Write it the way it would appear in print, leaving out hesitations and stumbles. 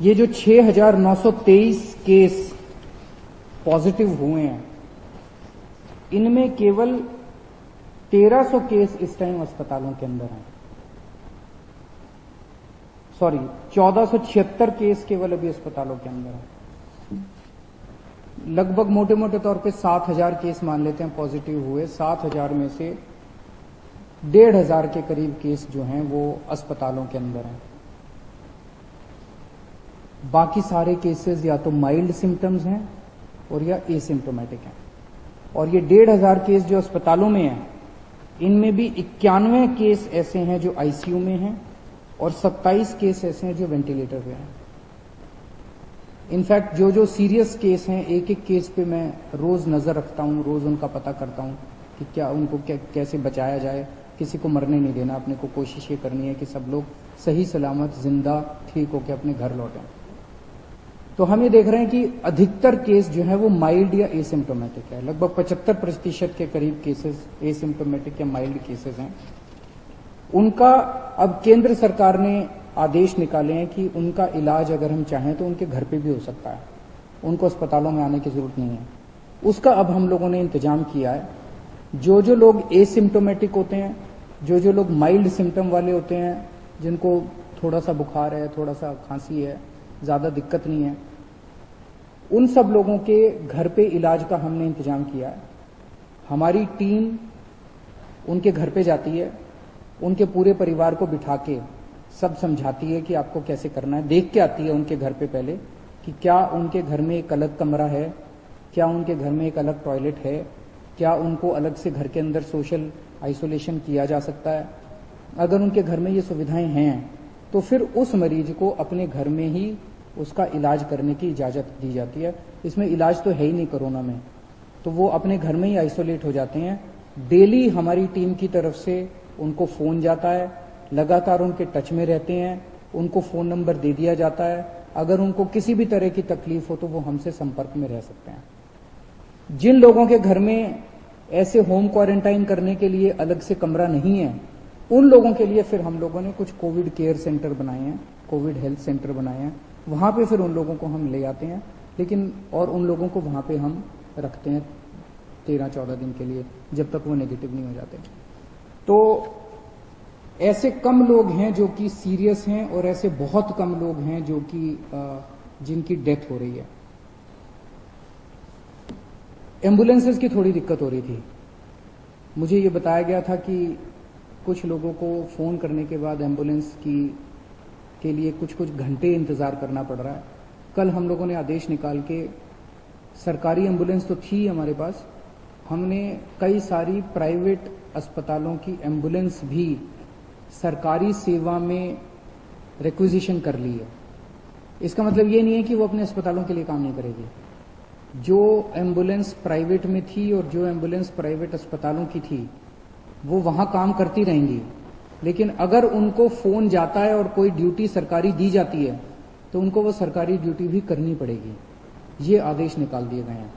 ये जो 6,923 case positive हुए हैं, इनमें केवल 1,300 केस इस टाइम अस्पतालों के अंदर हैं। 1,476 केस केवल अभी अस्पतालों के अंदर हैं। लगभग मोटे मोटे तौर पे 7,000 केस मान लेते हैं पॉजिटिव हुए। 7,000 में से 1,500 के करीब केस जो हैं वो अस्पतालों के अंदर हैं। बाकी सारे केसेस या तो माइल्ड सिम्टम्स हैं और या एसिम्टोमेटिक हैं। और ये 1,500 केस जो अस्पतालों में हैं, इनमें भी 91 केस ऐसे हैं जो आईसीयू में हैं और 27 केस ऐसे हैं जो वेंटिलेटर पे हैं। इनफैक्ट जो सीरियस केस हैं, एक एक केस पे मैं रोज नजर रखता हूं, रोज उनका पता करता हूं कि क्या उनको कैसे बचाया जाए। किसी को मरने नहीं देना, अपने को कोशिश ये करनी है कि सब लोग सही सलामत जिंदा ठीक होकर अपने घर लौटें। तो हम ये देख रहे हैं कि अधिकतर केस जो है वो माइल्ड या एसिम्टोमेटिक है। लगभग 75% के करीब केसेस एसिम्टोमेटिक या माइल्ड केसेस हैं। उनका अब केंद्र सरकार ने आदेश निकाले हैं कि उनका इलाज अगर हम चाहें तो उनके घर पे भी हो सकता है, उनको अस्पतालों में आने की जरूरत नहीं है। उसका अब हम लोगों ने इंतजाम किया है। जो लोग एसिम्टोमेटिक होते हैं, जो लोग माइल्ड सिम्टम वाले होते हैं, जिनको थोड़ा सा बुखार है, थोड़ा सा खांसी है, ज्यादा दिक्कत नहीं है, उन सब लोगों के घर पे इलाज का हमने इंतजाम किया है। हमारी टीम उनके घर पे जाती है, उनके पूरे परिवार को बिठा के सब समझाती है कि आपको कैसे करना है। देख के आती है उनके घर पे पहले कि क्या उनके घर में एक अलग कमरा है, क्या उनके घर में एक अलग टॉयलेट है, क्या उनको अलग से घर के अंदर सोशल आइसोलेशन किया जा सकता है। अगर उनके घर में ये सुविधाएं हैं तो फिर उस मरीज को अपने घर में ही उसका इलाज करने की इजाजत दी जाती है। इसमें इलाज तो है ही नहीं कोरोना में, तो वो अपने घर में ही आइसोलेट हो जाते हैं। डेली हमारी टीम की तरफ से उनको फोन जाता है, लगातार उनके टच में रहते हैं, उनको फोन नंबर दे दिया जाता है। अगर उनको किसी भी तरह की तकलीफ हो तो वो हमसे संपर्क में रह सकते हैं। जिन लोगों के घर में ऐसे होम क्वारंटाइन करने के लिए अलग से कमरा नहीं है, उन लोगों के लिए फिर हम लोगों ने कुछ कोविड केयर सेंटर बनाए हैं, कोविड हेल्थ सेंटर बनाए हैं। वहां पे फिर उन लोगों को हम ले आते हैं, लेकिन और उन लोगों को वहां पे हम रखते हैं 13-14 दिन के लिए, जब तक वो नेगेटिव नहीं हो जाते। तो ऐसे कम लोग हैं जो कि सीरियस हैं और ऐसे बहुत कम लोग हैं जो कि जिनकी डेथ हो रही है। एम्बुलेंसेस की थोड़ी दिक्कत हो रही थी। मुझे ये बताया गया था कि कुछ लोगों को फोन करने के बाद एम्बुलेंस के लिए कुछ घंटे इंतजार करना पड़ रहा है। कल हम लोगों ने आदेश निकाल के, सरकारी एम्बुलेंस तो थी हमारे पास, हमने कई सारी प्राइवेट अस्पतालों की एम्बुलेंस भी सरकारी सेवा में रिक्विजिशन कर ली है। इसका मतलब ये नहीं है कि वो अपने अस्पतालों के लिए काम नहीं करेगी। जो एम्बुलेंस प्राइवेट में थी और जो एम्बुलेंस प्राइवेट अस्पतालों की थी, वो वहां काम करती रहेंगी, लेकिन अगर उनको फोन जाता है और कोई ड्यूटी सरकारी दी जाती है तो उनको वो सरकारी ड्यूटी भी करनी पड़ेगी। ये आदेश निकाल दिए गए हैं।